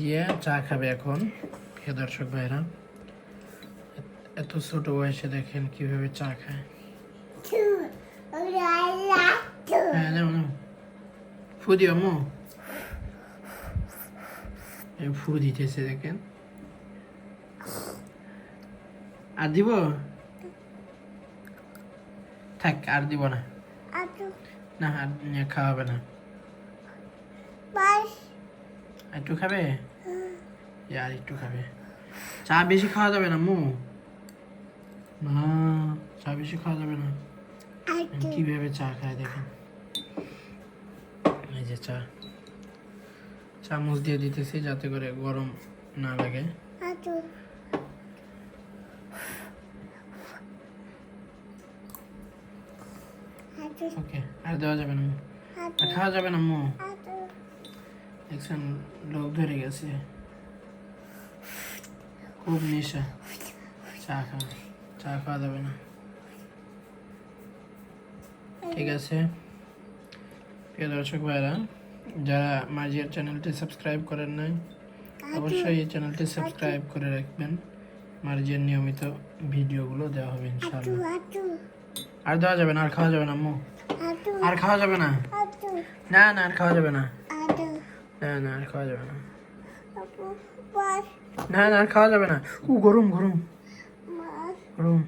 দিয়ে চা খাবে এখন। প্রিয় দর্শক ভাইরা, এত ছোট বয়সে দেখেন কিভাবে চা খায়। হ্যাঁ নাও নাও, ফু দিও আম্মু। ফু দিতেছে দেখেন। আর দিব? থাক, আর দিব না। না আর খাওয়া হবে না। একটু খাবে? আর একটু খাবে। চা বেশি খাওয়া যাবে না আম্মু। না, চা বেশি খাওয়া যাবে না। কিভাবে চা খায় দেখেন। এই যে চা, চামচ দিয়ে দিতেছি যাতে করে গরম না লাগে। ওকে, আর দেওয়া যাবে না, আর খাওয়া যাবে না আম্মু। দেখছেন, লোভ ধরে গেছে, খুব নেশা। চা খাওয়া যাবে না। ঠিক আছে প্রিয় দর্শক ভাইরা, যারা মার্জিয়ার চ্যানেলটি সাবস্ক্রাইব করেন নাই অবশ্যই এই চ্যানেলটি সাবস্ক্রাইব করে রাখবেন। মার্জিয়ার নিয়মিত ভিডিওগুলো দেওয়া হবে ইনশাআল্লাহ। আর দেওয়া যাবে না, আর খাওয়া যাবে না আম্মু। আর খাওয়া যাবে না। না না, আর খাওয়া যাবে না। না না, আর খাওয়া যাবে না। না না, আর খাওয়া যাবে না। গরম গরম গরম।